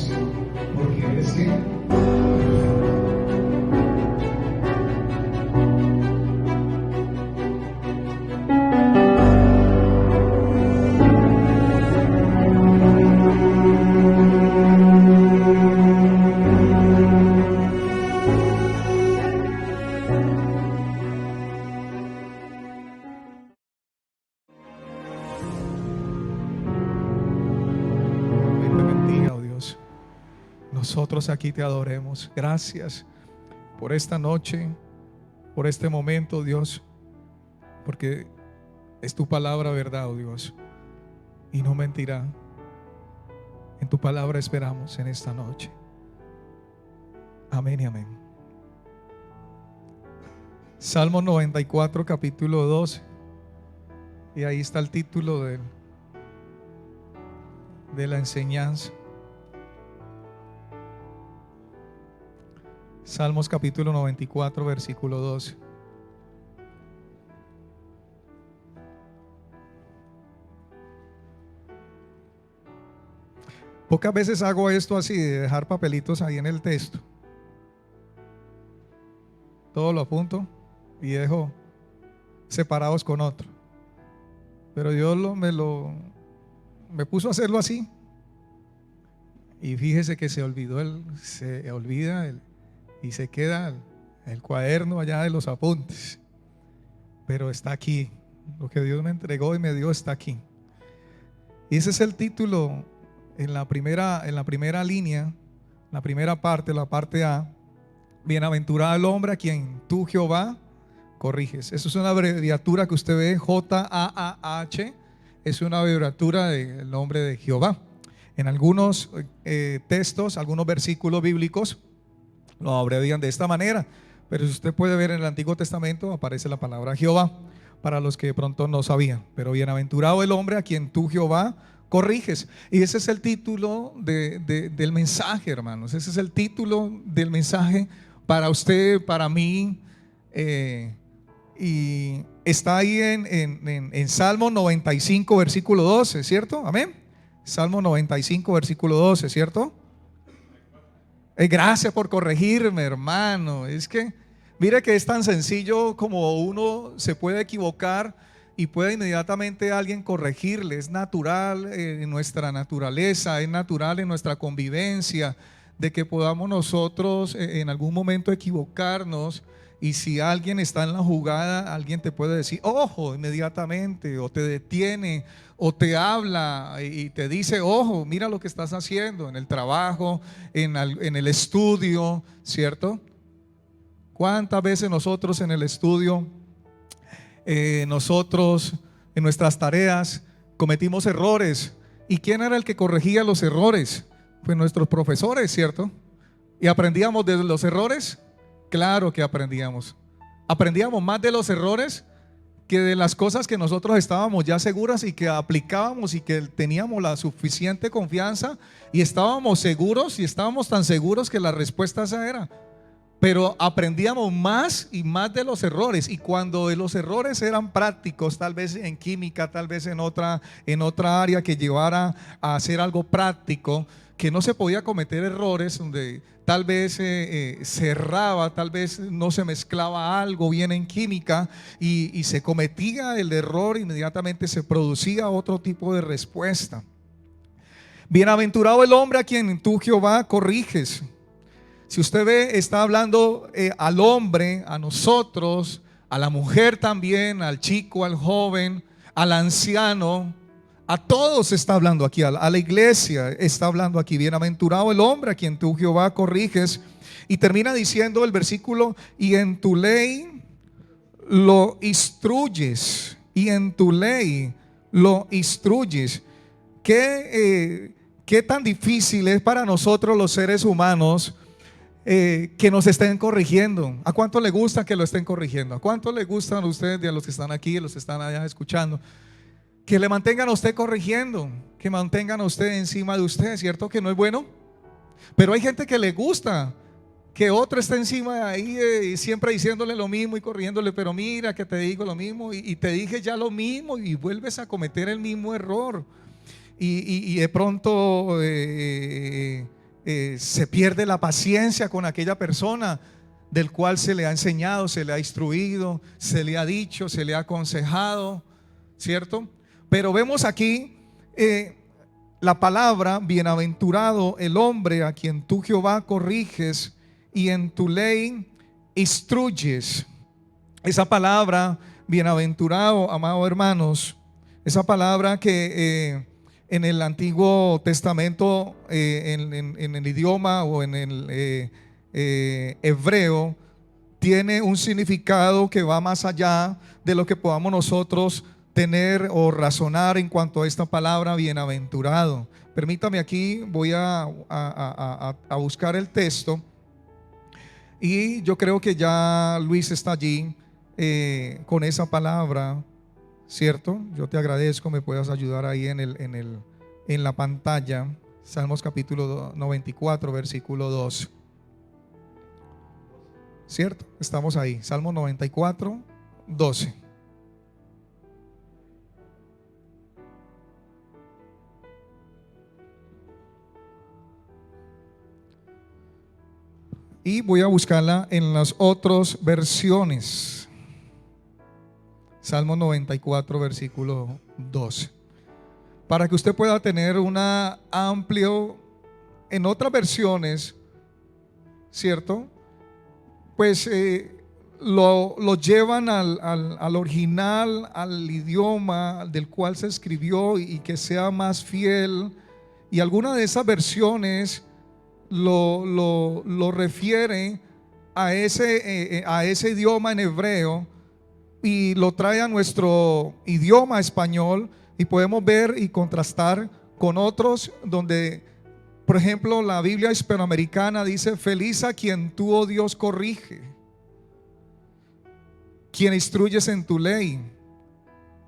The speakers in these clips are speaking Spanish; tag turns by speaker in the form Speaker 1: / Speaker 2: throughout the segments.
Speaker 1: Dios, porque eres que
Speaker 2: nosotros aquí te adoremos. Gracias por esta noche, por este momento, Dios, porque es tu palabra verdad, oh Dios, y no mentirá. En tu palabra esperamos en esta noche. Amén y amén. Salmo 94, capítulo 12, y ahí está el título de la enseñanza. Salmos capítulo 94, versículo 12. Pocas veces hago esto así, de dejar papelitos ahí en el texto. Todo lo apunto y dejo separados con otro. Pero Dios me puso a hacerlo así. Y fíjese que se olvida y se queda el cuaderno allá de los apuntes. Pero está aquí. Lo que Dios me entregó y me dio está aquí. Y ese es el título en la primera línea, la primera parte, la parte A. Bienaventurado el hombre a quien tú, Jehová, corriges. Eso es una abreviatura que usted ve, J-A-A-H. Es una abreviatura del nombre de Jehová. En algunos textos, algunos versículos bíblicos lo abrevian de esta manera, pero si usted puede ver en el Antiguo Testamento aparece la palabra Jehová, para los que de pronto no sabían. Pero bienaventurado el hombre a quien tú, Jehová, corriges. Y ese es el título del mensaje, hermanos. Ese es el título del mensaje para usted, para mí, y está ahí en Salmo 95, versículo 12, ¿cierto? Amén. Salmo 95, versículo 12, ¿cierto? Gracias por corregirme, hermano. Es que mire que es tan sencillo como uno se puede equivocar y puede inmediatamente alguien corregirle. Es natural en nuestra naturaleza, es natural en nuestra convivencia, de que podamos nosotros en algún momento equivocarnos. Y si alguien está en la jugada, alguien te puede decir ojo inmediatamente, o te detiene, o te habla y te dice ojo, mira lo que estás haciendo en el trabajo, en el estudio, ¿cierto? ¿Cuántas veces nosotros en el estudio, nosotros en nuestras tareas cometimos errores? ¿Y quién era el que corregía los errores? Pues nuestros profesores, ¿cierto? ¿Y aprendíamos de los errores? Claro que aprendíamos. Aprendíamos más de los errores que de las cosas que nosotros estábamos ya seguras y que aplicábamos y que teníamos la suficiente confianza y estábamos seguros, y estábamos tan seguros que la respuesta esa era. Pero aprendíamos más y más de los errores, y cuando los errores eran prácticos, tal vez en química, tal vez en otra área que llevara a hacer algo práctico, que no se podía cometer errores, donde tal vez se erraba, tal vez no se mezclaba algo bien en química y se cometía el error, inmediatamente se producía otro tipo de respuesta. Bienaventurado el hombre a quien tú, Jehová, corriges. Si usted ve, está hablando al hombre, a nosotros, a la mujer también, al chico, al joven, al anciano. A todos está hablando aquí, a la iglesia está hablando aquí. Bienaventurado el hombre a quien tú, Jehová, corriges. Y termina diciendo el versículo: y en tu ley lo instruyes. Y en tu ley lo instruyes. ¿Qué tan difícil es para nosotros los seres humanos que nos estén corrigiendo? ¿A cuánto le gusta que lo estén corrigiendo? ¿A cuánto le gustan a ustedes, de los que están aquí, los que están allá escuchando, que le mantengan a usted corrigiendo, que mantengan a usted encima de usted? ¿Cierto que no es bueno? Pero hay gente que le gusta que otro esté encima de ahí, siempre diciéndole lo mismo y corrigiéndole. Pero mira que te digo lo mismo y te dije ya lo mismo, y vuelves a cometer el mismo error. Y de pronto se pierde la paciencia con aquella persona del cual se le ha enseñado, se le ha instruido, se le ha dicho, se le ha aconsejado, ¿cierto? Pero vemos aquí la palabra: bienaventurado el hombre a quien tú, Jehová, corriges y en tu ley instruyes. Esa palabra bienaventurado, amados hermanos, esa palabra que en el Antiguo Testamento, en el idioma o en el hebreo, tiene un significado que va más allá de lo que podamos nosotros tener o razonar en cuanto a esta palabra bienaventurado. Permítame, aquí voy a buscar el texto, y yo creo que ya Luis está allí con esa palabra, ¿cierto? Yo te agradezco, me puedas ayudar ahí en la pantalla. Salmos capítulo 94, versículo 2. ¿Cierto? Estamos ahí. Salmo 94, 12. Y voy a buscarla en las otras versiones. Salmo 94, versículo 12. Para que usted pueda tener una amplio, en otras versiones, ¿cierto? Pues lo llevan al original, al idioma del cual se escribió, y que sea más fiel. Y alguna de esas versiones lo refiere a ese idioma en hebreo y lo trae a nuestro idioma español, y podemos ver y contrastar con otros donde, por ejemplo, la Biblia hispanoamericana dice: feliz a quien tú, oh Dios, corrige, quien instruyes en tu ley.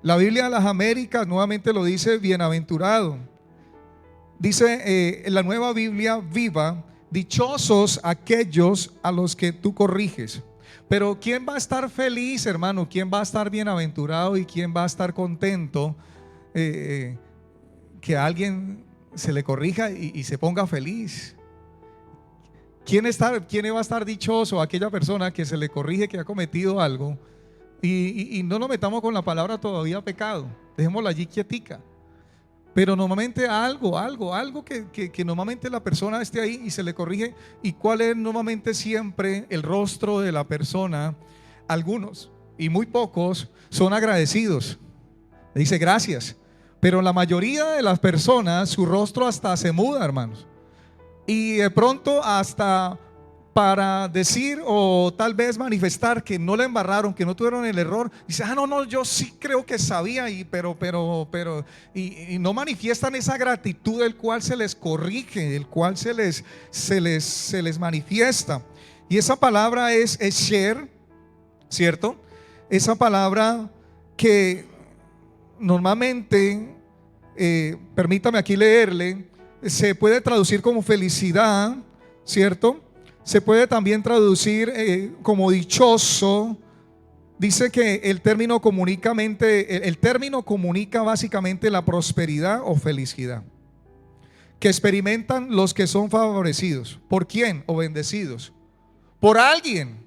Speaker 2: La Biblia de las Américas nuevamente lo dice: bienaventurado. Dice en la Nueva Biblia Viva: dichosos aquellos a los que tú corriges. Pero ¿quién va a estar feliz, hermano? ¿Quién va a estar bienaventurado y quién va a estar contento que a alguien se le corrija y se ponga feliz? ¿Quién va a estar dichoso? Aquella persona que se le corrige, que ha cometido algo, y no nos metamos con la palabra todavía pecado, dejémosla allí quietica. Pero normalmente algo que normalmente la persona esté ahí y se le corrige. ¿Y cuál es normalmente siempre el rostro de la persona? Algunos, y muy pocos, son agradecidos. Le dice gracias. Pero la mayoría de las personas, su rostro hasta se muda, hermanos. Y de pronto hasta para decir o tal vez manifestar que no le embarraron, que no tuvieron el error, dice: no, yo sí creo que sabía, y no manifiestan esa gratitud del cual se les corrige, del cual se les manifiesta. Y esa palabra es esher, ¿cierto? Esa palabra que normalmente, permítame aquí leerle, se puede traducir como felicidad, ¿cierto? Se puede también traducir como dichoso. Dice que el término comunica básicamente la prosperidad o felicidad que experimentan los que son favorecidos. ¿Por quién? O bendecidos por alguien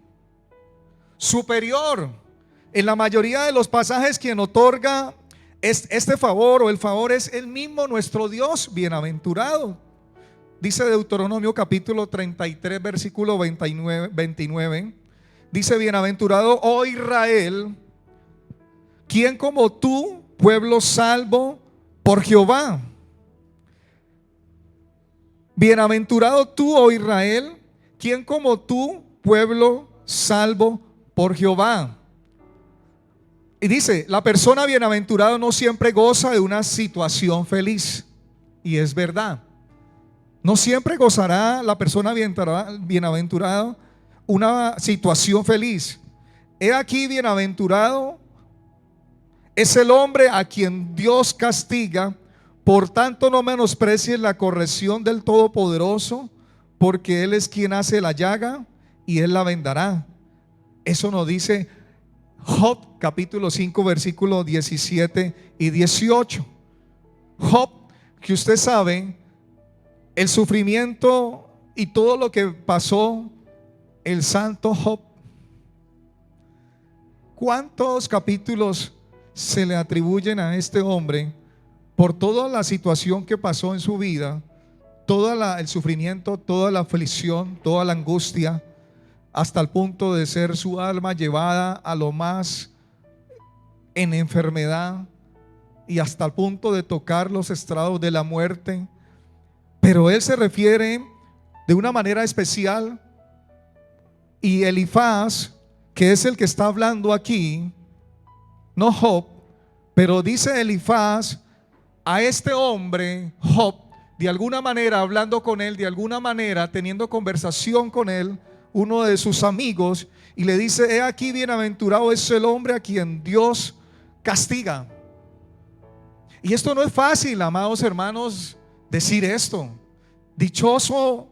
Speaker 2: superior. En la mayoría de los pasajes, quien otorga este favor o el favor es el mismo nuestro Dios. Bienaventurado. Dice Deuteronomio capítulo 33, versículo 29. Dice: bienaventurado, oh Israel, quien como tú, pueblo salvo por Jehová. Bienaventurado tú, oh Israel, quien como tú, pueblo salvo por Jehová. Y dice: la persona bienaventurada no siempre goza de una situación feliz. Y es verdad. No siempre gozará la persona bienaventurada una situación feliz. He aquí, bienaventurado es el hombre a quien Dios castiga. Por tanto, no menosprecies la corrección del Todopoderoso, porque Él es quien hace la llaga y Él la vendará. Eso nos dice Job capítulo 5, versículos 17 y 18. Job, que usted sabe, el sufrimiento y todo lo que pasó el santo Job. ¿Cuántos capítulos se le atribuyen a este hombre por toda la situación que pasó en su vida, el sufrimiento, toda la aflicción, toda la angustia, hasta el punto de ser su alma llevada a lo más en enfermedad y hasta el punto de tocar los estrados de la muerte? Pero él se refiere de una manera especial, y Elifaz, que es el que está hablando aquí, no Job, pero dice Elifaz a este hombre Job, de alguna manera hablando con él, de alguna manera teniendo conversación con él, uno de sus amigos, y le dice: he aquí, bienaventurado es el hombre a quien Dios castiga. Y esto no es fácil, amados hermanos, decir esto. Dichoso,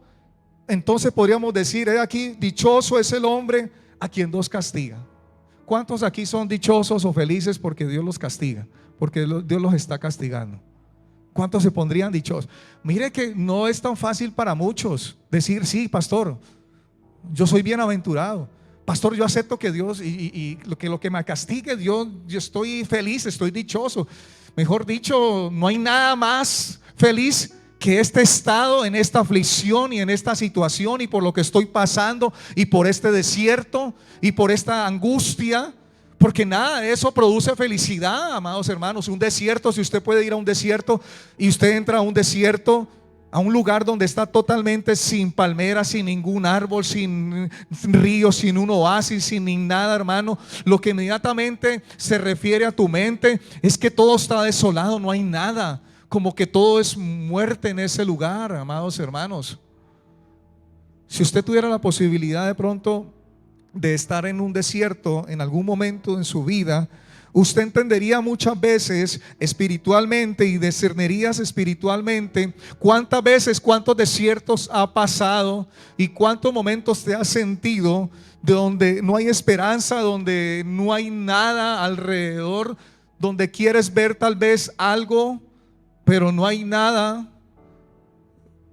Speaker 2: entonces podríamos decir, he aquí, dichoso es el hombre a quien Dios castiga. ¿Cuántos aquí son dichosos o felices porque Dios los castiga? Porque Dios los está castigando. ¿Cuántos se pondrían dichosos? Mire que no es tan fácil para muchos decir: sí, pastor, yo soy bienaventurado. Pastor, yo acepto que Dios y lo que me castigue Dios, yo estoy feliz, estoy dichoso. Mejor dicho, no hay nada más feliz que este estado, en esta aflicción y en esta situación, y por lo que estoy pasando, y por este desierto y por esta angustia, porque nada de eso produce felicidad, amados hermanos. Un desierto, si usted puede ir a un desierto y usted entra a un desierto, a un lugar donde está totalmente sin palmeras, sin ningún árbol, sin río, sin un oasis, sin nada, hermano, lo que inmediatamente se refiere a tu mente es que todo está desolado, no hay nada, como que todo es muerte en ese lugar, amados hermanos. Si usted tuviera la posibilidad de pronto de estar en un desierto en algún momento en su vida, usted entendería muchas veces espiritualmente y discernirías espiritualmente cuántas veces, cuántos desiertos ha pasado y cuántos momentos te has sentido de donde no hay esperanza, donde no hay nada alrededor, donde quieres ver tal vez algo, pero no hay nada,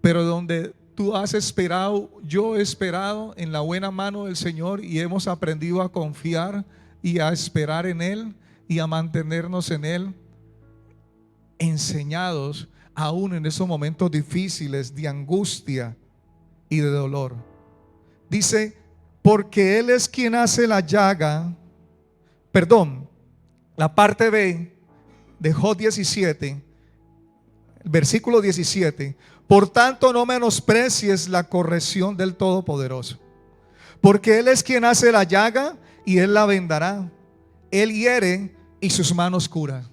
Speaker 2: pero donde tú has esperado, yo he esperado en la buena mano del Señor, y hemos aprendido a confiar y a esperar en Él y a mantenernos en Él, enseñados aún en esos momentos difíciles de angustia y de dolor. Dice: porque Él es quien hace la llaga, perdón, la parte B de Job 17, el versículo 17: por tanto no menosprecies la corrección del Todopoderoso, porque Él es quien hace la llaga y Él la vendará. Él hiere y sus manos curan.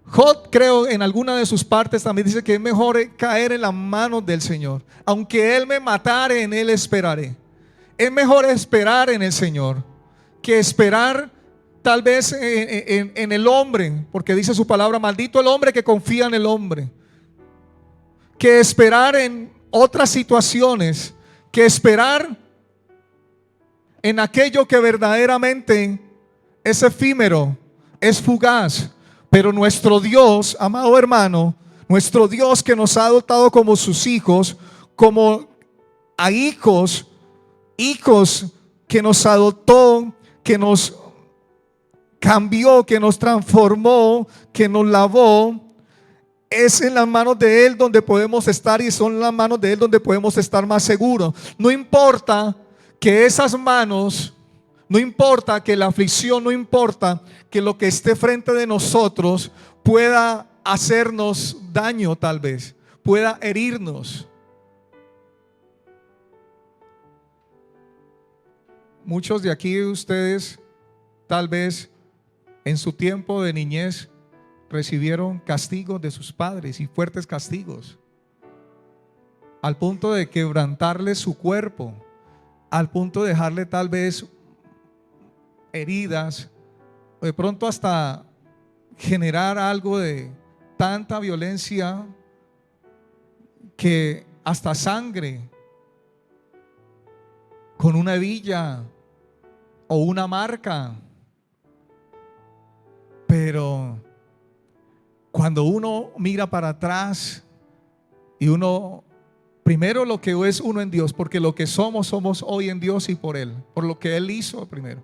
Speaker 2: Job, creo, en alguna de sus partes también dice que es mejor caer en las manos del Señor. Aunque Él me matare, en Él esperaré. Es mejor esperar en el Señor que esperar tal vez en el hombre, porque dice su palabra: maldito el hombre que confía en el hombre. Que esperar en otras situaciones, que esperar en aquello que verdaderamente es efímero, es fugaz. Pero nuestro Dios, amado hermano, nuestro Dios que nos ha adoptado como sus hijos, como a hijos que nos adoptó, que nos cambió, que nos transformó, que nos lavó, es en las manos de Él donde podemos estar, y son las manos de Él donde podemos estar más seguros. No importa que esas manos, no importa que la aflicción, no importa que lo que esté frente de nosotros pueda hacernos daño, tal vez pueda herirnos. Muchos de aquí, ustedes, tal vez en su tiempo de niñez recibieron castigos de sus padres, y fuertes castigos, al punto de quebrantarle su cuerpo, al punto de dejarle tal vez heridas, o de pronto hasta generar algo de tanta violencia que hasta sangre, con una hebilla o una marca. Pero cuando uno mira para atrás Y uno, primero lo que es uno en Dios, porque lo que somos, somos hoy en Dios y por Él, por lo que Él hizo primero.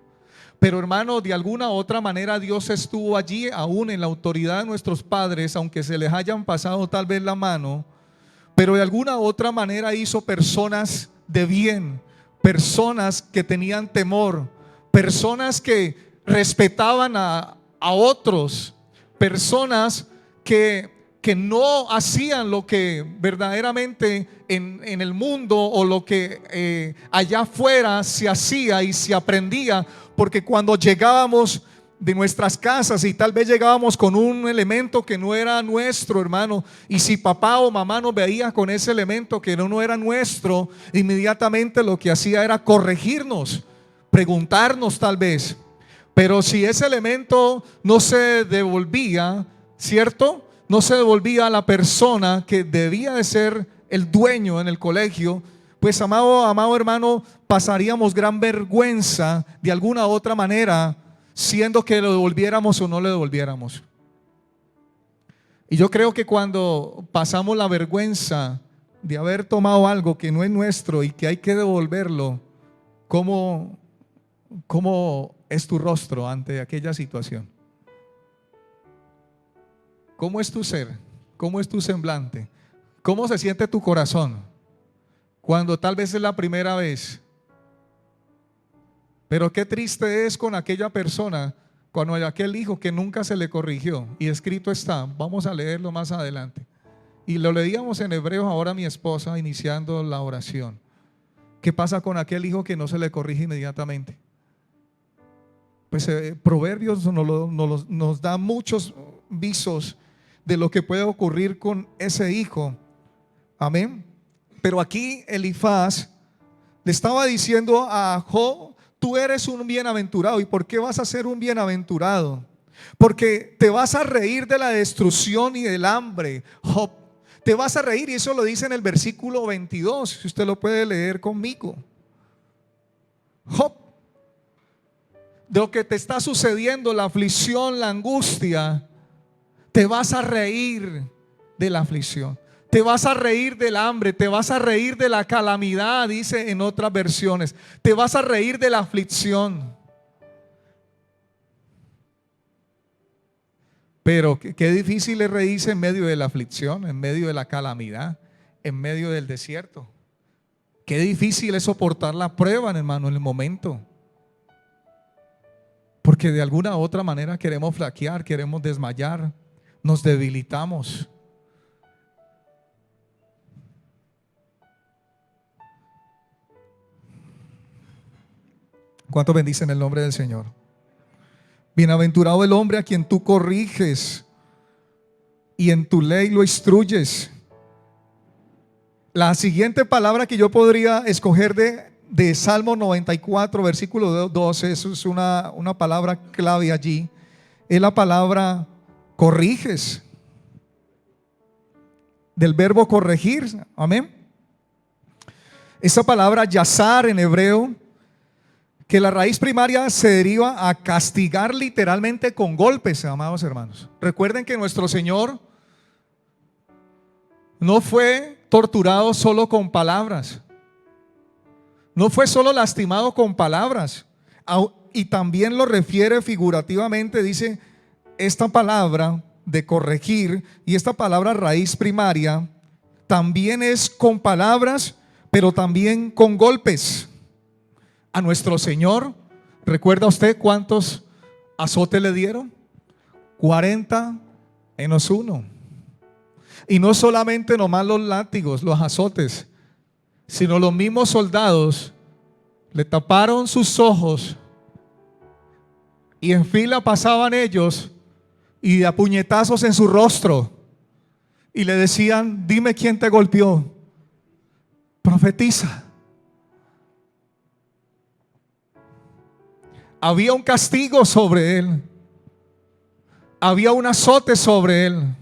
Speaker 2: Pero hermano, de alguna u otra manera Dios estuvo allí aún en la autoridad de nuestros padres, aunque se les hayan pasado tal vez la mano, pero de alguna u otra manera hizo personas de bien, personas que tenían temor, personas que respetaban a otros, personas que no hacían lo que verdaderamente en el mundo o lo que allá afuera se hacía y se aprendía, porque cuando llegábamos de nuestras casas y tal vez llegábamos con un elemento que no era nuestro, hermano, y si papá o mamá nos veía con ese elemento que no era nuestro, inmediatamente lo que hacía era corregirnos, preguntarnos tal vez. Pero si ese elemento no se devolvía, ¿cierto? No se devolvía a la persona que debía de ser el dueño en el colegio, pues amado hermano, pasaríamos gran vergüenza de alguna u otra manera, siendo que lo devolviéramos o no lo devolviéramos. Y yo creo que cuando pasamos la vergüenza de haber tomado algo que no es nuestro y que hay que devolverlo, ¿cómo es tu rostro ante aquella situación? ¿Cómo es tu ser? ¿Cómo es tu semblante? ¿Cómo se siente tu corazón cuando tal vez es la primera vez? Pero qué triste es con aquella persona, cuando hay aquel hijo que nunca se le corrigió. Y escrito está, vamos a leerlo más adelante. Y lo leíamos en Hebreos ahora mi esposa iniciando la oración. ¿Qué pasa con aquel hijo que no se le corrige inmediatamente? Pues Proverbios nos da muchos visos de lo que puede ocurrir con ese hijo. Amén. Pero aquí Elifaz le estaba diciendo a Job: tú eres un bienaventurado. ¿Y por qué vas a ser un bienaventurado? Porque te vas a reír de la destrucción y del hambre, Job. Te vas a reír, y eso lo dice en el versículo 22, si usted lo puede leer conmigo. Job, de lo que te está sucediendo, la aflicción, la angustia, te vas a reír de la aflicción, te vas a reír del hambre, te vas a reír de la calamidad, dice en otras versiones, te vas a reír de la aflicción. Pero qué difícil es reírse en medio de la aflicción, en medio de la calamidad, en medio del desierto. Qué difícil es soportar la prueba, hermano, en el momento. Porque de alguna u otra manera queremos flaquear, queremos desmayar, nos debilitamos. ¿Cuánto bendicen el nombre del Señor? Bienaventurado el hombre a quien tú corriges y en tu ley lo instruyes. La siguiente palabra que yo podría escoger de Salmo 94, versículo 12, eso es una palabra clave allí, es la palabra corriges, del verbo corregir. Amén. Esa palabra yazar en hebreo, que la raíz primaria se deriva a castigar literalmente con golpes, amados hermanos. Recuerden que nuestro Señor no fue torturado solo con palabras, no fue solo lastimado con palabras, y también lo refiere figurativamente, dice esta palabra de corregir, y esta palabra raíz primaria también es con palabras, pero también con golpes. A nuestro Señor, ¿recuerda usted cuántos azotes le dieron? 40 menos 1. Y no solamente nomás los látigos, los azotes, sino los mismos soldados le taparon sus ojos y en fila pasaban ellos y de a puñetazos en su rostro y le decían: dime quién te golpeó, profetiza. Había un castigo sobre él, había un azote sobre él,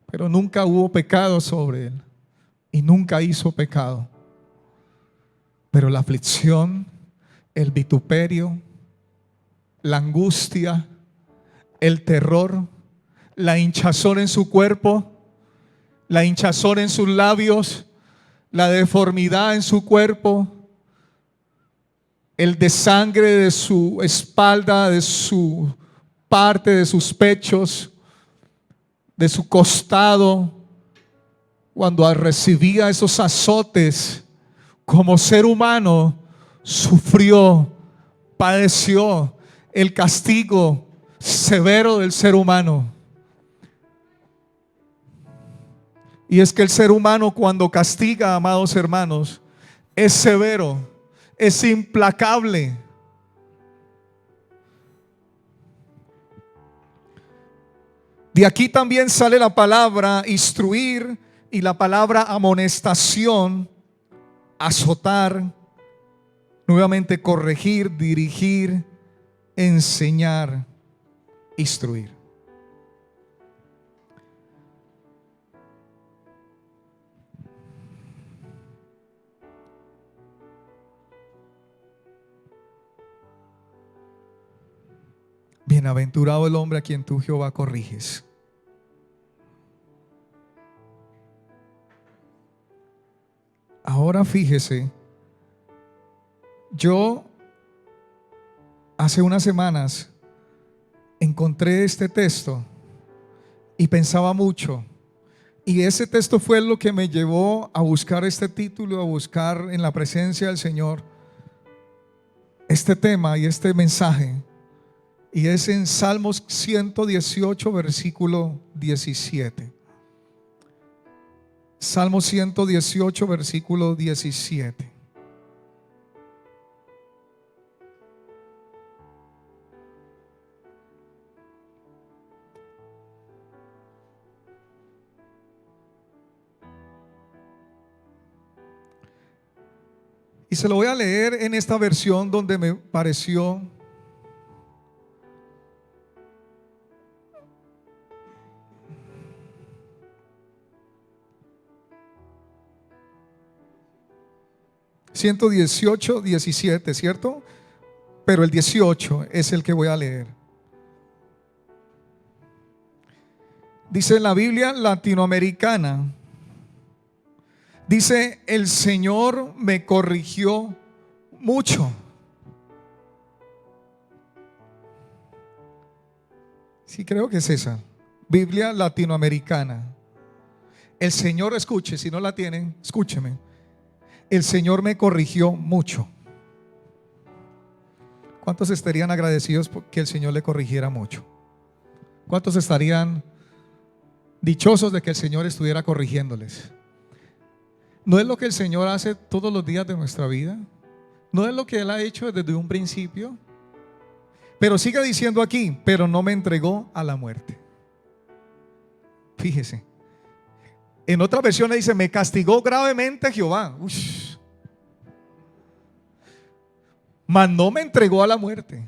Speaker 2: pero nunca hubo pecado sobre él y nunca hizo pecado. Pero la aflicción, el vituperio, la angustia, el terror, la hinchazón en su cuerpo la hinchazón en sus labios, la deformidad en su cuerpo, el desangre de su espalda, de su parte, de sus pechos, de su costado, cuando recibía esos azotes como ser humano, sufrió, padeció el castigo severo del ser humano. Y es que el ser humano, cuando castiga, amados hermanos, es severo, es implacable. De aquí también sale la palabra instruir y la palabra amonestación, azotar, nuevamente corregir, dirigir, enseñar, instruir. Bienaventurado el hombre a quien tú, Jehová, corriges. Ahora fíjese, yo hace unas semanas encontré este texto y pensaba mucho, y ese texto fue lo que me llevó a buscar este título, a buscar en la presencia del Señor este tema y este mensaje, y es en Salmos 118 versículo 17. Salmo 118 versículo 17. Y se lo voy a leer en esta versión donde me pareció (118:17), ¿cierto? Pero el 18 es el que voy a leer. Dice en la Biblia latinoamericana, dice: el Señor me corrigió mucho. Sí, creo que es esa Biblia latinoamericana. El Señor, escuche, si no la tienen, escúcheme. El Señor me corrigió mucho. ¿Cuántos estarían agradecidos porque el Señor le corrigiera mucho? ¿Cuántos estarían dichosos de que el Señor estuviera corrigiéndoles? ¿No es lo que el Señor hace todos los días de nuestra vida? ¿No es lo que Él ha hecho desde un principio? Pero sigue diciendo aquí: pero no me entregó a la muerte. Fíjese, en otra versión le dice: me castigó gravemente Jehová. Mas no me entregó a la muerte.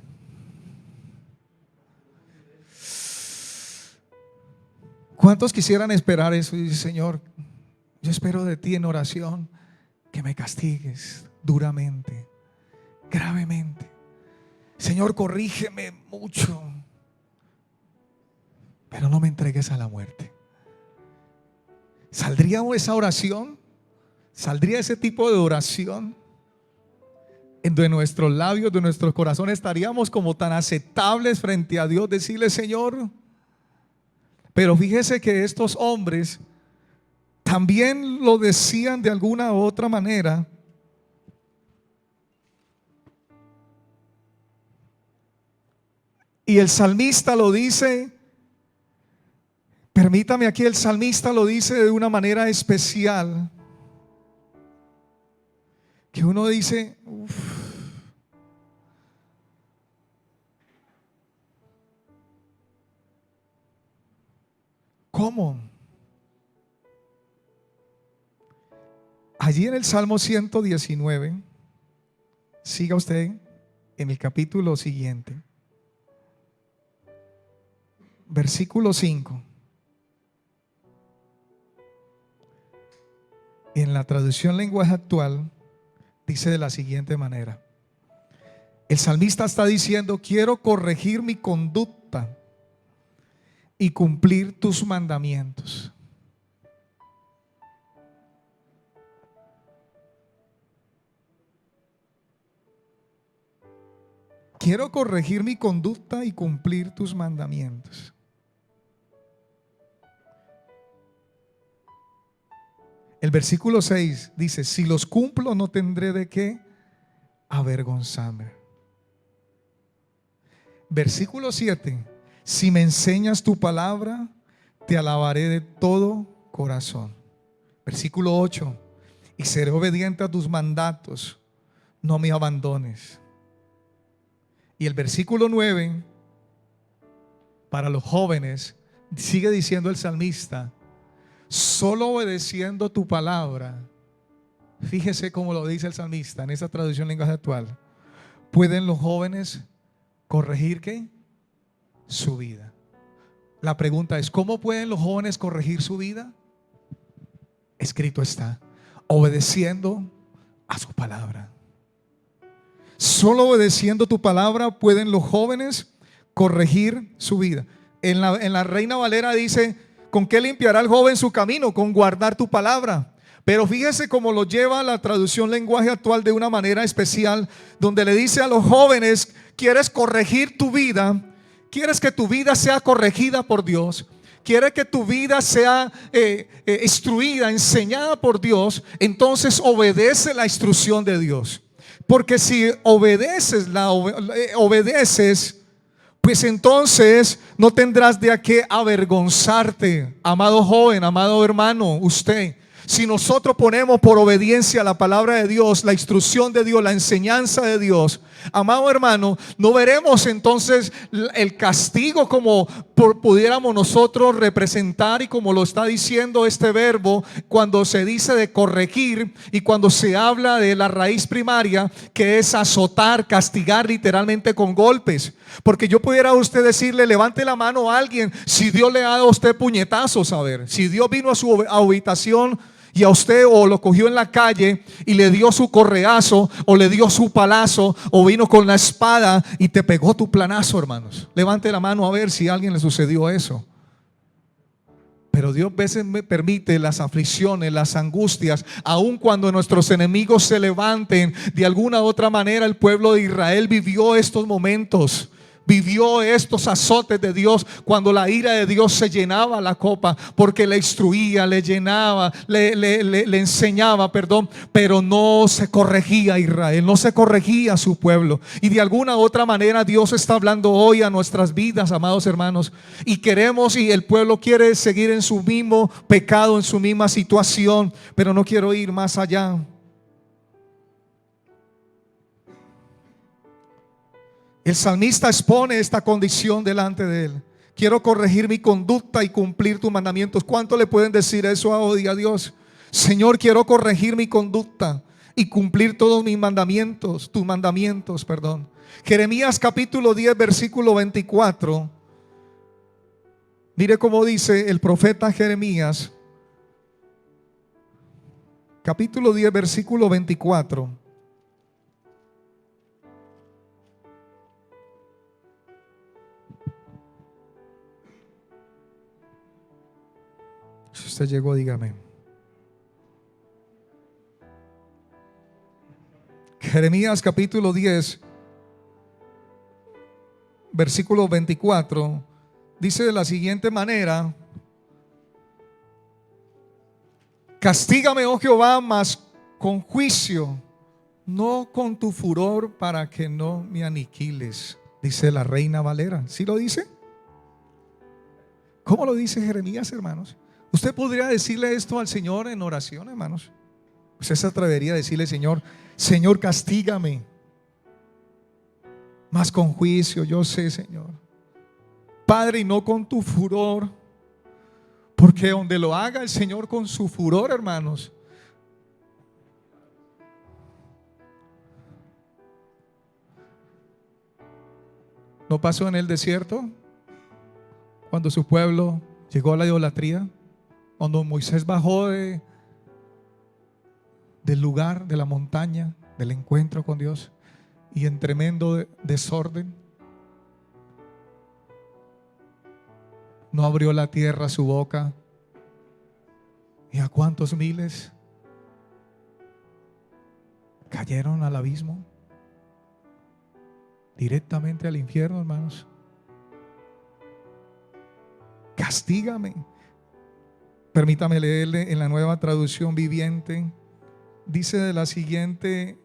Speaker 2: ¿Cuántos quisieran esperar eso? Y dice: Señor, yo espero de ti en oración que me castigues duramente, gravemente. Señor, corrígeme mucho, pero no me entregues a la muerte. ¿Saldría esa oración? ¿Saldría ese tipo de oración? De nuestros labios, de nuestros corazones, estaríamos como tan aceptables frente a Dios, decirle: Señor. Pero fíjese que estos hombres también lo decían de alguna u otra manera. Y el salmista lo dice, permítame aquí, el salmista lo dice de una manera especial, que uno dice: ¿cómo? Allí en el Salmo 119, siga usted en el capítulo siguiente, versículo 5. En la traducción lenguaje actual dice de la siguiente manera: el salmista está diciendo: quiero corregir mi conducta y cumplir tus mandamientos. quiero corregir mi conducta y cumplir tus mandamientos. El versículo 6 dice: si los cumplo, no tendré de qué avergonzarme. Versículo 7: si me enseñas tu palabra, te alabaré de todo corazón. Versículo 8: y seré obediente a tus mandatos, no me abandones. Y el versículo 9, para los jóvenes, sigue diciendo el salmista: solo obedeciendo tu palabra, fíjese cómo lo dice el salmista en esa traducción lenguaje actual, pueden los jóvenes corregir ¿qué? Su vida. La pregunta es: ¿cómo pueden los jóvenes corregir su vida? Escrito está: obedeciendo a su palabra. Solo obedeciendo tu palabra pueden los jóvenes corregir su vida. En la Reina Valera dice: ¿con qué limpiará el joven su camino? Con guardar tu palabra. Pero fíjese cómo lo lleva la traducción lenguaje actual de una manera especial, donde le dice a los jóvenes: ¿quieres corregir tu vida? ¿Quieres que tu vida sea corregida por Dios? ¿Quieres que tu vida sea instruida, enseñada por Dios? Entonces obedece la instrucción de Dios. Porque si obedeces, pues entonces no tendrás de a qué avergonzarte. Amado joven, amado hermano, usted, si nosotros ponemos por obediencia la palabra de Dios, la instrucción de Dios, la enseñanza de Dios, amado hermano, no veremos entonces el castigo como pudiéramos nosotros representar, y como lo está diciendo este verbo cuando se dice de corregir y cuando se habla de la raíz primaria, que es azotar, castigar literalmente con golpes. Porque yo pudiera a usted decirle: levante la mano a alguien si Dios le ha dado a usted puñetazos. A ver, si Dios vino a su habitación y a usted o lo cogió en la calle y le dio su correazo o le dio su palazo o vino con la espada y te pegó tu planazo, hermanos. Levante la mano a ver si a alguien le sucedió eso. Pero Dios a veces me permite las aflicciones, las angustias, aun cuando nuestros enemigos se levanten. De alguna u otra manera el pueblo de Israel vivió estos momentos, vivió estos azotes de Dios, cuando la ira de Dios se llenaba la copa, porque le instruía, le llenaba, le enseñaba, pero no se corregía Israel, no se corregía su pueblo. Y de alguna u otra manera Dios está hablando hoy a nuestras vidas, amados hermanos, y el pueblo quiere seguir en su mismo pecado, en su misma situación, pero no quiero ir más allá. El salmista expone esta condición delante de él: quiero corregir mi conducta y cumplir tus mandamientos. ¿Cuánto le pueden decir eso hoy a Dios? Señor, quiero corregir mi conducta y cumplir todos mis mandamientos, tus mandamientos, perdón. Jeremías capítulo 10 versículo 24. Mire cómo dice el profeta Jeremías, capítulo 10 versículo 24. Si usted llegó, dígame. Jeremías capítulo 10 versículo 24 dice de la siguiente manera: castígame, oh Jehová, mas con juicio, no con tu furor, para que no me aniquiles. Dice la Reina Valera. ¿Sí lo dice? ¿Cómo lo dice Jeremías, hermanos? Usted podría decirle esto al Señor en oración, hermanos. Usted se atrevería a decirle: Señor, castígame, mas con juicio, yo sé, Señor, Padre, y no con tu furor. Porque donde lo haga el Señor con su furor, hermanos, ¿no pasó en el desierto cuando su pueblo llegó a la idolatría? Cuando Moisés bajó del lugar, de la montaña, del encuentro con Dios, y en tremendo desorden, no abrió la tierra su boca, y a cuántos miles cayeron al abismo. directamente al infierno, hermanos. Castígame. Permítame leerle en la Nueva Traducción Viviente. Dice de la siguiente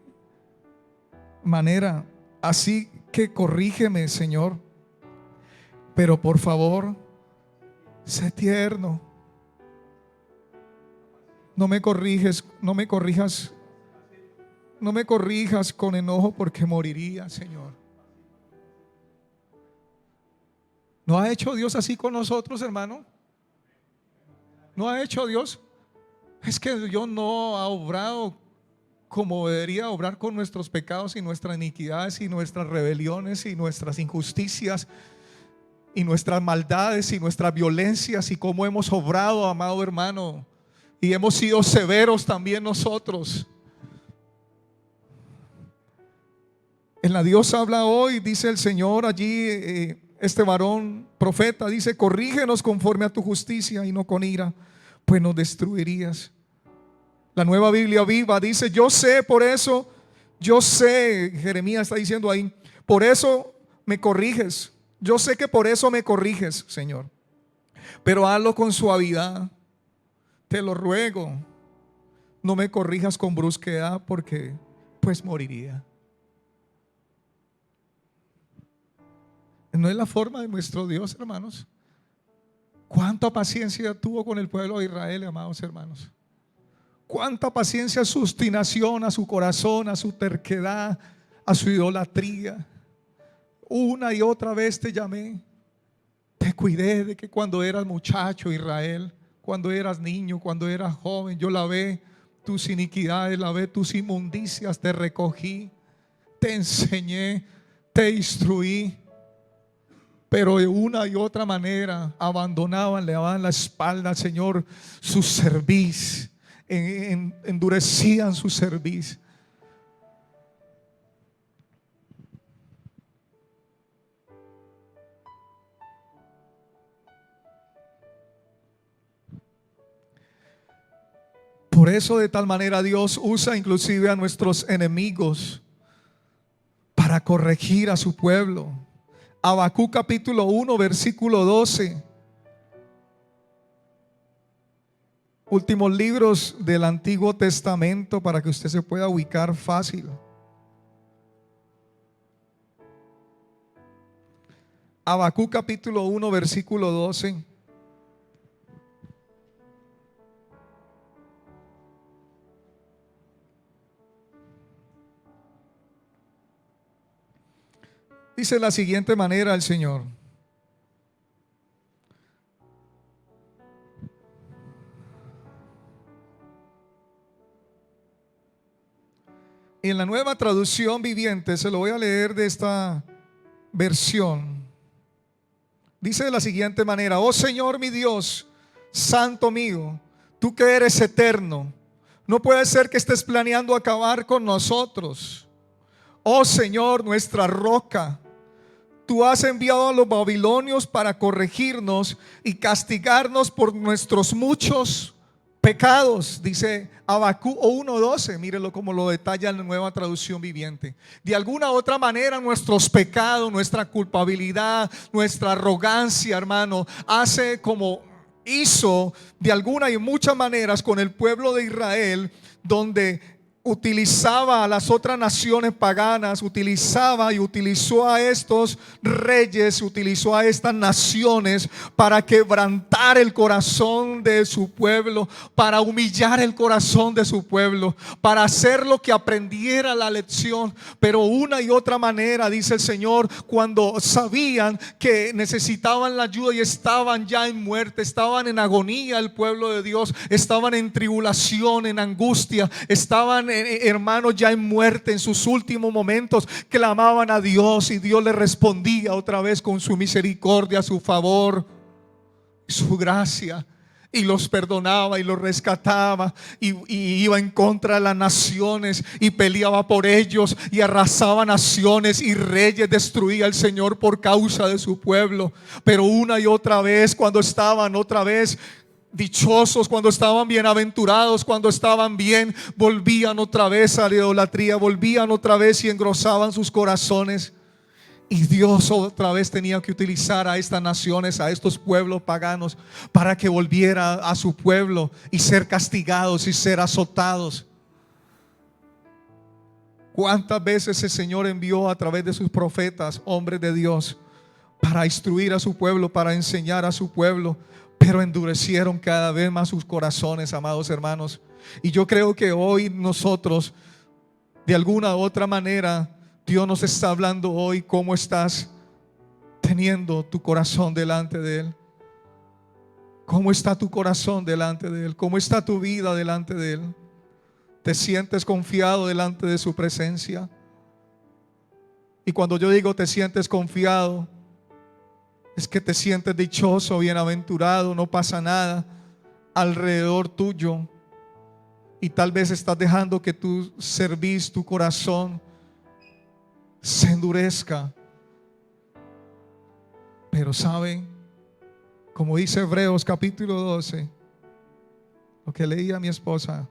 Speaker 2: manera: así que corrígeme, Señor, pero por favor, sé tierno. No me corrijas con enojo, porque moriría, Señor. ¿No ha hecho Dios así con nosotros, hermano? ¿No ha hecho Dios? Es que Dios no ha obrado como debería obrar con nuestros pecados y nuestras iniquidades y nuestras rebeliones y nuestras injusticias y nuestras maldades y nuestras violencias, y cómo hemos obrado, amado hermano, y hemos sido severos también nosotros. En la Dios habla hoy, dice el Señor allí, este varón profeta dice: corrígenos conforme a tu justicia y no con ira, pues nos destruirías. La Nueva Biblia Viva dice: yo sé, por eso, yo sé, Jeremías está diciendo ahí, por eso me corriges. Yo sé que por eso me corriges, Señor, pero hazlo con suavidad. Te lo ruego, no me corrijas con brusquedad, porque pues moriría. No es la forma de nuestro Dios, hermanos. Cuánta paciencia tuvo con el pueblo de Israel, amados hermanos. Cuánta paciencia a su obstinación, a su corazón, a su terquedad, a su idolatría. Una y otra vez te llamé, te cuidé de que cuando eras muchacho, Israel, cuando eras niño, cuando eras joven, yo lavé tus iniquidades, lavé tus inmundicias, te recogí, te enseñé, te instruí. Pero de una y otra manera abandonaban, le daban la espalda al Señor, su cerviz, endurecían su cerviz. Por eso de tal manera Dios usa inclusive a nuestros enemigos para corregir a su pueblo. Habacuc capítulo 1 versículo 12. Últimos libros del Antiguo Testamento para que usted se pueda ubicar fácil. Habacuc capítulo 1 versículo 12. Dice de la siguiente manera el Señor: en la Nueva Traducción Viviente, se lo voy a leer de esta versión. Dice de la siguiente manera: oh Señor mi Dios, santo mío, tú que eres eterno, no puede ser que estés planeando acabar con nosotros. Oh Señor, nuestra roca, tú has enviado a los babilonios para corregirnos y castigarnos por nuestros muchos pecados. Dice Habacuc 1:12, mírelo como lo detalla en la Nueva Traducción Viviente. De alguna u otra manera nuestros pecados, nuestra culpabilidad, nuestra arrogancia, hermano, hace como hizo de alguna y muchas maneras con el pueblo de Israel, donde utilizaba a las otras naciones paganas, utilizaba y utilizó a estos reyes, utilizó a estas naciones para quebrantar el corazón de su pueblo, para humillar el corazón de su pueblo, para hacerlo que aprendiera la lección. Pero una y otra manera, dice el Señor, cuando sabían que necesitaban la ayuda y estaban ya en muerte, estaban en agonía, el pueblo de Dios, estaban en tribulación, en angustia, estaban hermanos ya en muerte, en sus últimos momentos, clamaban a Dios y Dios les respondía otra vez con su misericordia, su favor, su gracia, y los perdonaba y los rescataba, y iba en contra de las naciones y peleaba por ellos y arrasaba naciones y reyes, destruía el Señor por causa de su pueblo. Pero una y otra vez, cuando estaban otra vez dichosos, cuando estaban bienaventurados, cuando estaban bien, volvían otra vez a la idolatría, volvían otra vez y engrosaban sus corazones. Y Dios otra vez tenía que utilizar a estas naciones, a estos pueblos paganos, para que volviera a su pueblo y ser castigados y ser azotados. ¿Cuántas veces el Señor envió a través de sus profetas, hombres de Dios, para instruir a su pueblo, para enseñar a su pueblo? Pero endurecieron cada vez más sus corazones, amados hermanos. Y yo creo que hoy nosotros, de alguna u otra manera, Dios nos está hablando hoy cómo estás teniendo tu corazón delante de Él. ¿Cómo está tu corazón delante de Él? ¿Cómo está tu vida delante de Él? ¿Te sientes confiado delante de su presencia? Y cuando yo digo te sientes confiado, es que te sientes dichoso, bienaventurado, no pasa nada alrededor tuyo. Y tal vez estás dejando que tu servicio, tu corazón se endurezca. Pero saben, como dice Hebreos capítulo 12, lo que leía mi esposa,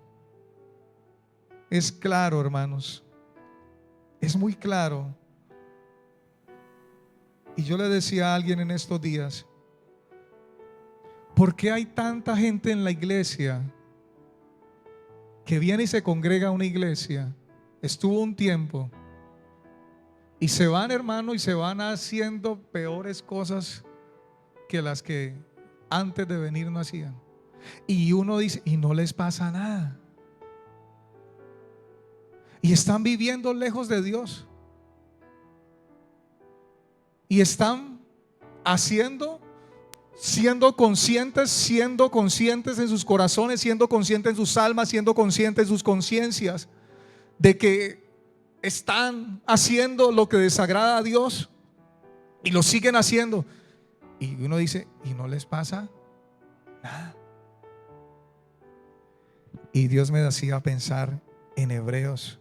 Speaker 2: es claro, hermanos, es muy claro. Y yo le decía a alguien en estos días, ¿por qué hay tanta gente en la iglesia que viene y se congrega a una iglesia, estuvo un tiempo y se van, hermano, y se van haciendo peores cosas que las que antes de venir no hacían? Y uno dice, y no les pasa nada. Y están viviendo lejos de Dios. Y están siendo conscientes en sus corazones, siendo conscientes en sus almas, siendo conscientes en sus conciencias de que están haciendo lo que desagrada a Dios y lo siguen haciendo. Y uno dice, ¿y no les pasa nada? Y Dios me hacía pensar en Hebreos.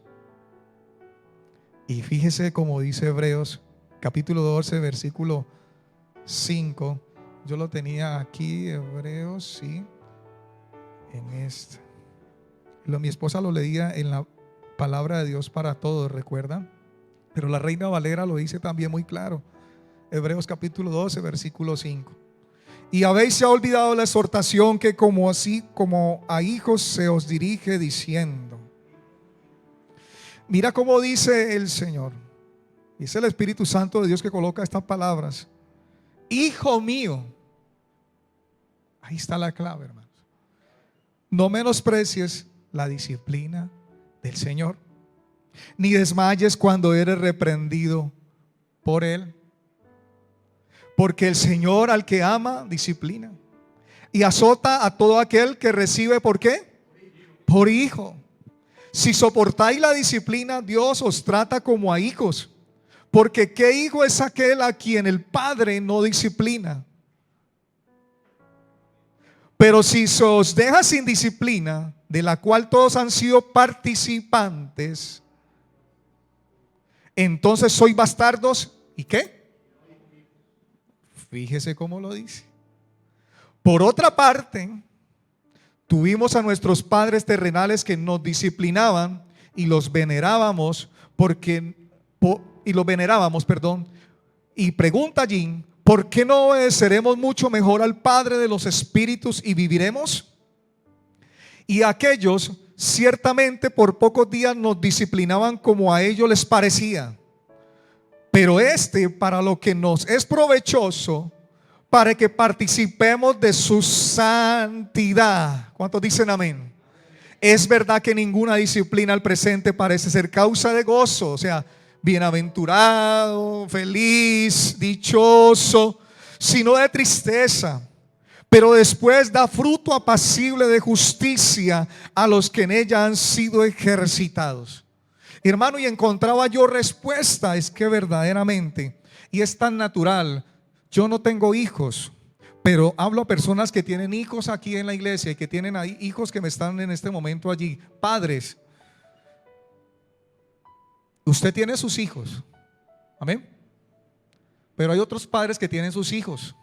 Speaker 2: Y fíjese como dice Hebreos capítulo 12 versículo 5. Yo lo tenía aquí, Hebreos, sí, en este. Mi esposa lo leía en la palabra de Dios para todos, ¿recuerdan? Pero la Reina Valera lo dice también muy claro. Hebreos capítulo 12 versículo 5. Y habéis ya olvidado la exhortación que como a hijos se os dirige diciendo. Mira cómo dice el Señor. Dice el Espíritu Santo de Dios que coloca estas palabras. Hijo mío. Ahí está la clave, hermanos. No menosprecies la disciplina del Señor, ni desmayes cuando eres reprendido por Él. Porque el Señor al que ama disciplina y azota a todo aquel que recibe, ¿por qué? Por hijo. Si soportáis la disciplina, Dios os trata como a hijos. Porque ¿qué hijo es aquel a quien el Padre no disciplina? Pero si se os deja sin disciplina, de la cual todos han sido participantes, entonces sois bastardos. ¿Y qué? Fíjese cómo lo dice. Por otra parte, tuvimos a nuestros padres terrenales que nos disciplinaban y los venerábamos y pregunta allí, ¿por qué no obedeceremos mucho mejor al Padre de los Espíritus y viviremos? Y aquellos ciertamente por pocos días nos disciplinaban como a ellos les parecía, pero para lo que nos es provechoso, para que participemos de su santidad. ¿Cuántos dicen amén? Es verdad que ninguna disciplina al presente parece ser causa de gozo, o sea, bienaventurado, feliz, dichoso, sino de tristeza. Pero después da fruto apacible de justicia a los que en ella han sido ejercitados. Hermano, y encontraba yo respuesta. Es que verdaderamente, y es tan natural. Yo no tengo hijos, pero hablo a personas que tienen hijos aquí en la iglesia y que tienen ahí hijos que me están en este momento allí. Padres, usted tiene sus hijos, amén. Pero hay otros padres que tienen sus hijos.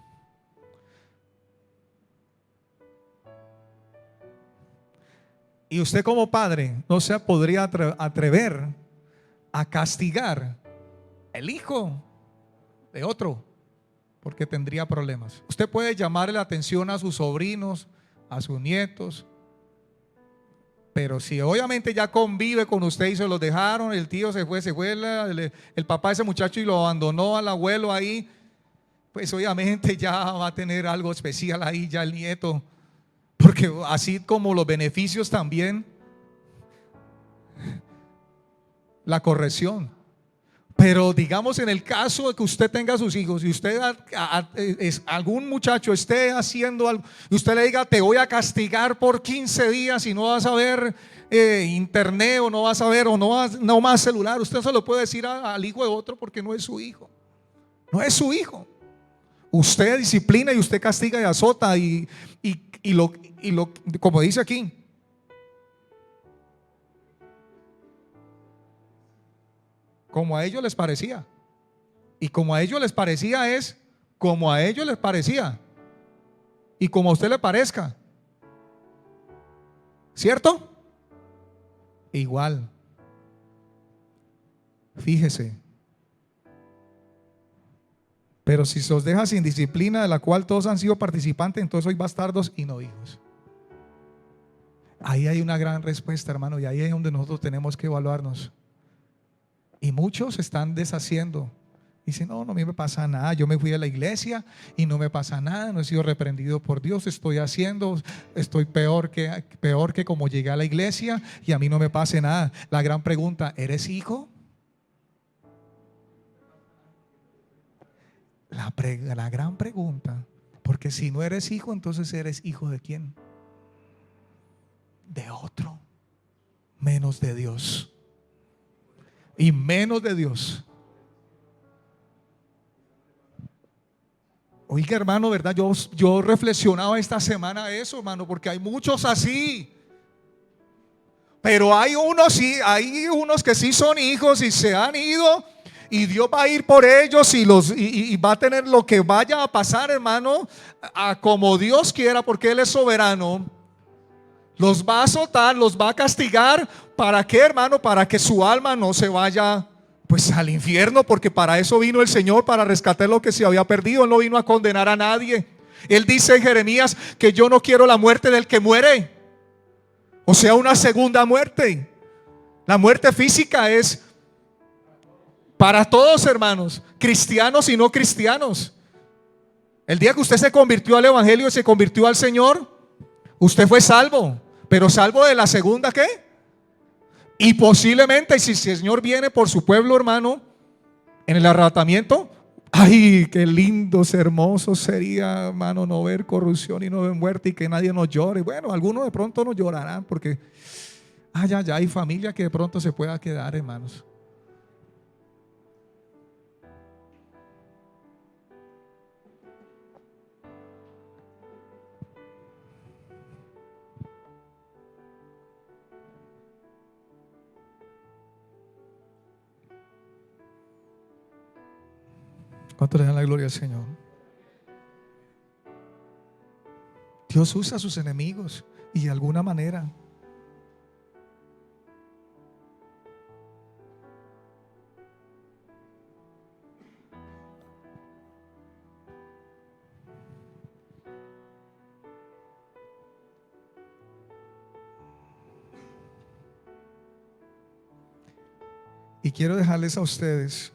Speaker 2: Y usted como padre no se podría atrever a castigar el hijo de otro, porque tendría problemas. Usted puede llamarle la atención a sus sobrinos, a sus nietos, pero si obviamente ya convive con usted y se los dejaron, el tío se fue el papá de ese muchacho y lo abandonó al abuelo ahí, pues obviamente ya va a tener algo especial ahí ya el nieto, porque así como los beneficios también, la corrección. Pero digamos en el caso de que usted tenga sus hijos y usted algún muchacho esté haciendo algo y usted le diga: te voy a castigar por 15 días y no vas a ver internet, o no vas a ver, o no más celular, usted se lo puede decir al hijo de otro, porque no es su hijo. No es su hijo. Usted disciplina y usted castiga y azota y lo como dice aquí, como a ellos les parecía. Y como a ellos les parecía es como a ellos les parecía. Y como a usted le parezca. ¿Cierto? Igual. Fíjese. Pero si se os deja sin disciplina, de la cual todos han sido participantes, entonces sois bastardos y no hijos. Ahí hay una gran respuesta, hermano, y ahí es donde nosotros tenemos que evaluarnos. Y muchos están deshaciendo. Dicen: no, a mí me pasa nada, yo me fui a la iglesia y no me pasa nada, no he sido reprendido por Dios, estoy peor que como llegué a la iglesia y a mí no me pase nada. La gran pregunta: ¿eres hijo? La gran pregunta, porque si no eres hijo, entonces eres hijo ¿de quién? De otro, menos de Dios. Y menos de Dios. Oiga, hermano, ¿verdad? Yo reflexionaba esta semana eso, hermano, porque hay muchos así. Pero hay unos que sí son hijos y se han ido, y Dios va a ir por ellos y va a tener lo que vaya a pasar, hermano, a como Dios quiera, porque Él es soberano. Los va a azotar, los va a castigar. ¿Para qué, hermano? Para que su alma no se vaya pues al infierno, porque para eso vino el Señor, para rescatar lo que se había perdido. Él no vino a condenar a nadie. Él dice en Jeremías que yo no quiero la muerte del que muere, o sea, una segunda muerte. La muerte física es para todos, hermanos, cristianos y no cristianos. El día que usted se convirtió al evangelio y se convirtió al Señor, usted fue salvo. Pero salvo de la segunda, ¿qué? Y posiblemente, si el Señor viene por su pueblo, hermano, en el arrebatamiento, ay, qué lindo, hermoso sería, hermano, no ver corrupción y no ver muerte y que nadie nos llore. Bueno, algunos de pronto nos llorarán porque ya hay familia que de pronto se pueda quedar, hermanos. ¿Cuánto le dan la gloria al Señor? Dios usa a sus enemigos y de alguna manera. Y quiero dejarles a ustedes,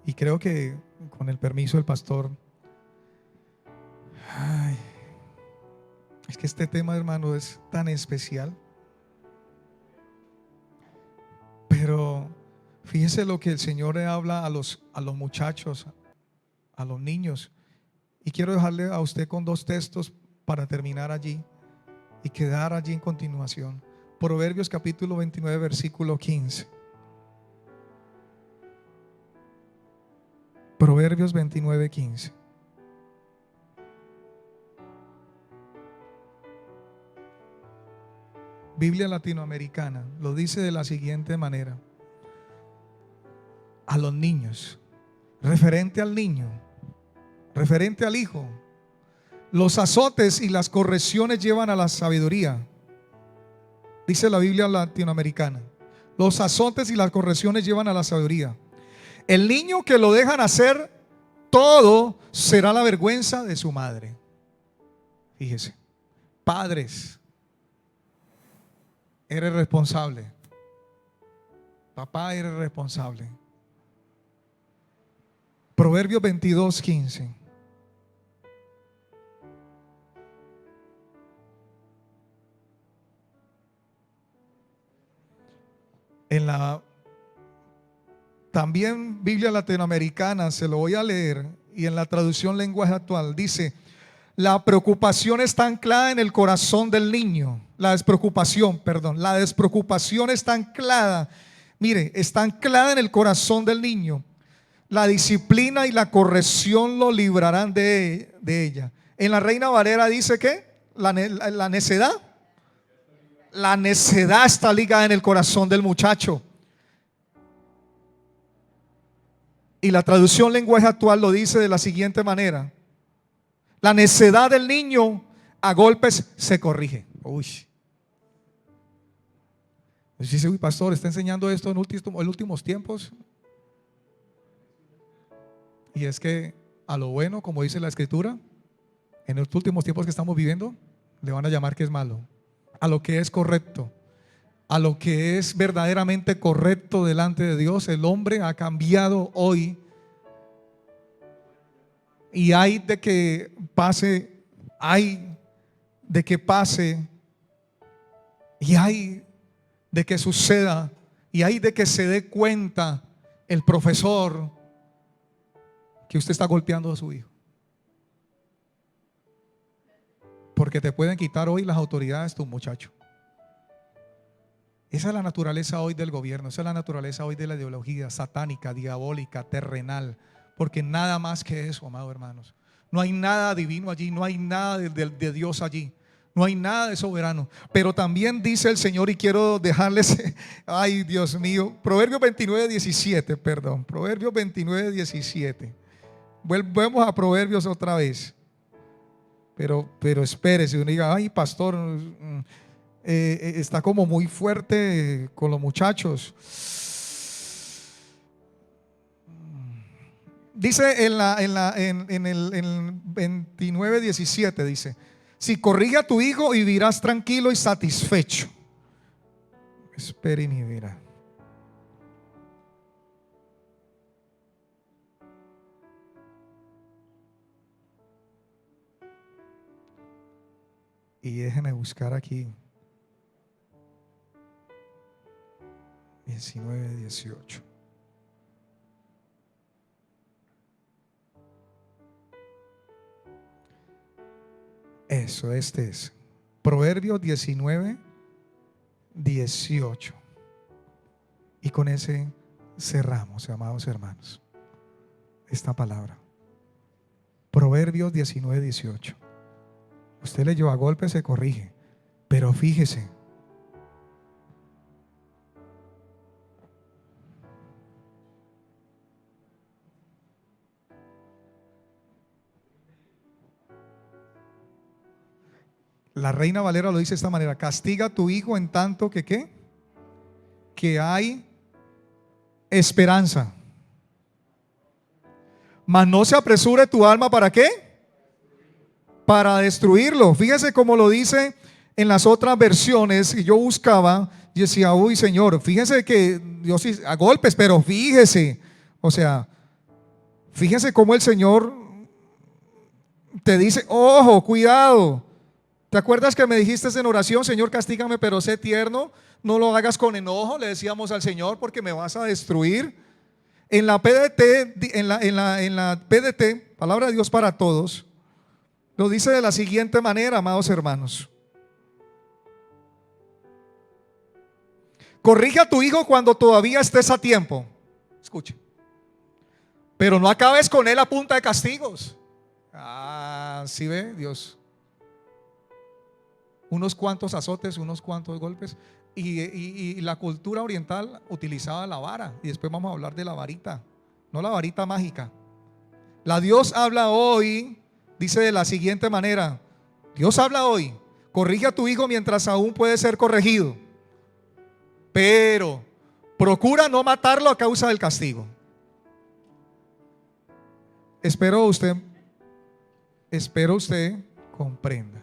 Speaker 2: y creo que con el permiso del pastor, es que este tema, hermano, es tan especial. Pero fíjese lo que el Señor le habla a los muchachos, a los niños. Y quiero dejarle a usted con dos textos para terminar allí y quedar allí en continuación. Proverbios capítulo 29, versículo 15. Proverbios 29, 15. Biblia latinoamericana lo dice de la siguiente manera: a los niños, referente al niño, referente al hijo, los azotes y las correcciones llevan a la sabiduría. Dice la Biblia latinoamericana: los azotes y las correcciones llevan a la sabiduría. El niño que lo dejan hacer todo será la vergüenza de su madre. Fíjese, padres, eres responsable. Papá, eres responsable. Proverbios 22:15. En la también Biblia latinoamericana, se lo voy a leer, y en la traducción lenguaje actual dice: la preocupación está anclada en el corazón del niño. La despreocupación está anclada, mire, está anclada en el corazón del niño. La disciplina y la corrección lo librarán de ella. En la Reina Valera dice que la necedad está ligada en el corazón del muchacho. Y la traducción lenguaje actual lo dice de la siguiente manera: la necedad del niño a golpes se corrige. Uy. Dice, uy, pastor, ¿está enseñando esto en últimos tiempos? Y es que a lo bueno, como dice la escritura, en los últimos tiempos que estamos viviendo, le van a llamar que es malo. A lo que es correcto, a lo que es verdaderamente correcto delante de Dios, el hombre ha cambiado hoy. Y hay de que pase, y hay de que suceda, y hay de que se dé cuenta el profesor que usted está golpeando a su hijo. Porque te pueden quitar hoy las autoridades tu muchacho. Esa es la naturaleza hoy del gobierno, esa es la naturaleza hoy de la ideología satánica, diabólica, terrenal. Porque nada más que eso, amados hermanos. No hay nada divino allí, no hay nada de Dios allí, no hay nada de soberano. Pero también dice el Señor, y quiero dejarles, ay Dios mío, Proverbios 29:17, perdón, Proverbios 29:17. Volvemos a Proverbios otra vez. Pero espérese, uno diga, ay pastor, está como muy fuerte con los muchachos. Dice en el 29:17, dice: si corrige a tu hijo, vivirás tranquilo y satisfecho. Espere y verá. Y déjeme buscar aquí 19:18. Eso, este es Proverbios 19:18. Y con ese cerramos, amados hermanos, esta palabra. Proverbios 19:18. Usted leyó: a golpe se corrige. Pero fíjese, la Reina Valera lo dice de esta manera: castiga a tu hijo en tanto que ¿qué? Que hay esperanza. Mas no se apresure tu alma, ¿para qué? Para destruirlo. Fíjese cómo lo dice en las otras versiones. Y yo buscaba y decía, uy Señor, fíjese que Dios a golpes, pero fíjese, o sea, fíjese cómo el Señor te dice, ojo, cuidado. ¿Te acuerdas que me dijiste en oración: Señor, castígame, pero sé tierno, no lo hagas con enojo? Le decíamos al Señor, porque me vas a destruir. En la PDT, en la PDT, Palabra de Dios para Todos, lo dice de la siguiente manera, amados hermanos: corrige a tu hijo cuando todavía estés a tiempo. Escuche. Pero no acabes con él a punta de castigos. ¿Sí ve Dios? Unos cuantos azotes, unos cuantos golpes. Y la cultura oriental utilizaba la vara. Y después vamos a hablar de la varita, no la varita mágica. La Dios habla hoy, dice de la siguiente manera: Dios habla hoy: corrige a tu hijo mientras aún puede ser corregido, pero procura no matarlo a causa del castigo. Espero usted comprenda.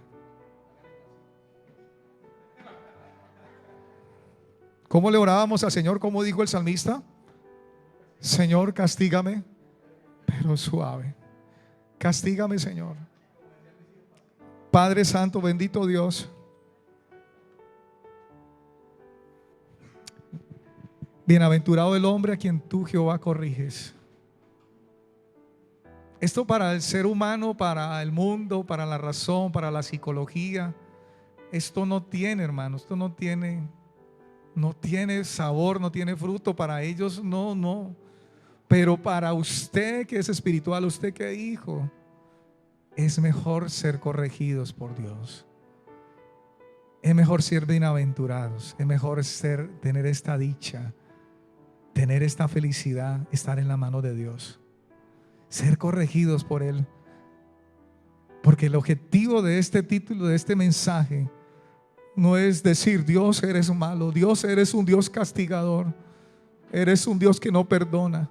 Speaker 2: ¿Cómo le orábamos al Señor? ¿Cómo dijo el salmista? Señor, castígame, pero suave. Castígame, Señor. Padre Santo, bendito Dios. Bienaventurado el hombre a quien tú, Jehová, corriges. Esto para el ser humano, para el mundo, para la razón, para la psicología, esto no tiene, hermano, esto no tiene sabor, no tiene fruto. Para ellos no. Pero para usted que es espiritual, usted que es hijo, es mejor ser corregidos por Dios. Es mejor ser bienaventurados. Es mejor tener esta dicha, tener esta felicidad, estar en la mano de Dios, ser corregidos por Él. Porque el objetivo de este título, de este mensaje, no es decir: Dios, eres malo, Dios, eres un Dios castigador, eres un Dios que no perdona,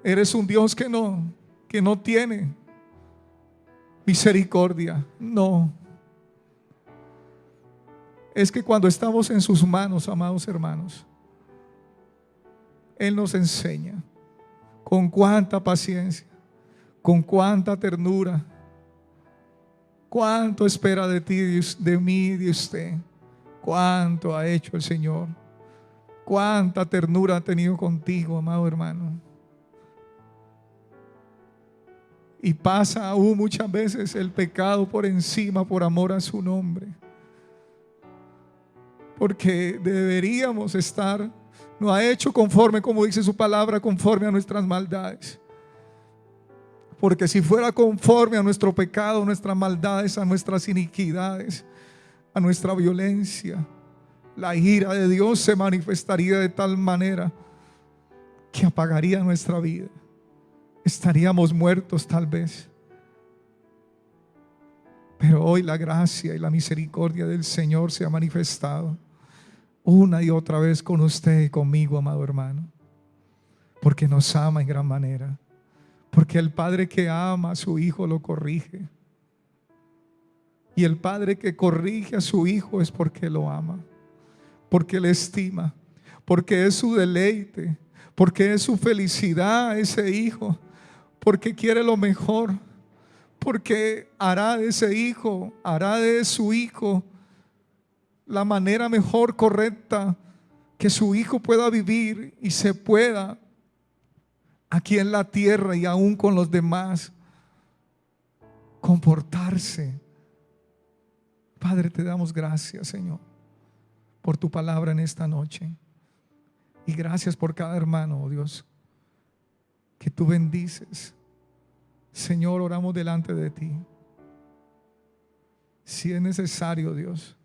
Speaker 2: eres un Dios que no tiene misericordia. No. Es que cuando estamos en sus manos, amados hermanos, Él nos enseña con cuánta paciencia, con cuánta ternura, cuánto espera de ti, de mí, de usted. Cuánto ha hecho el Señor, cuánta ternura ha tenido contigo, amado hermano. Y pasa aún muchas veces el pecado por encima por amor a su nombre, porque deberíamos estar, no ha hecho conforme, como dice su palabra, conforme a nuestras maldades. Porque si fuera conforme a nuestro pecado, nuestras maldades, a nuestras iniquidades, a nuestra violencia, la ira de Dios se manifestaría de tal manera que apagaría nuestra vida. Estaríamos muertos tal vez. Pero hoy la gracia y la misericordia del Señor se ha manifestado una y otra vez con usted y conmigo, amado hermano, porque nos ama en gran manera. Porque el padre que ama a su hijo lo corrige. Y el padre que corrige a su hijo es porque lo ama, porque le estima, porque es su deleite, porque es su felicidad ese hijo, porque quiere lo mejor, porque hará de ese hijo, hará de su hijo la manera mejor, correcta, que su hijo pueda vivir y se pueda aquí en la tierra y aún con los demás comportarse. Padre, te damos gracias, Señor, por tu palabra en esta noche. Y gracias por cada hermano, oh Dios, que tú bendices. Señor, oramos delante de ti. Si es necesario, Dios,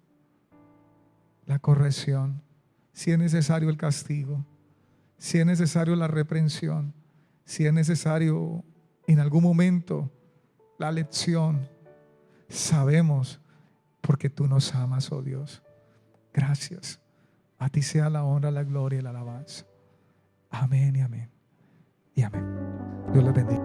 Speaker 2: la corrección, si es necesario el castigo, si es necesario la reprensión, si es necesario en algún momento la lección, sabemos porque tú nos amas, oh Dios. Gracias. A ti sea la honra, la gloria y la alabanza. Amén y amén. Y amén. Dios les bendiga.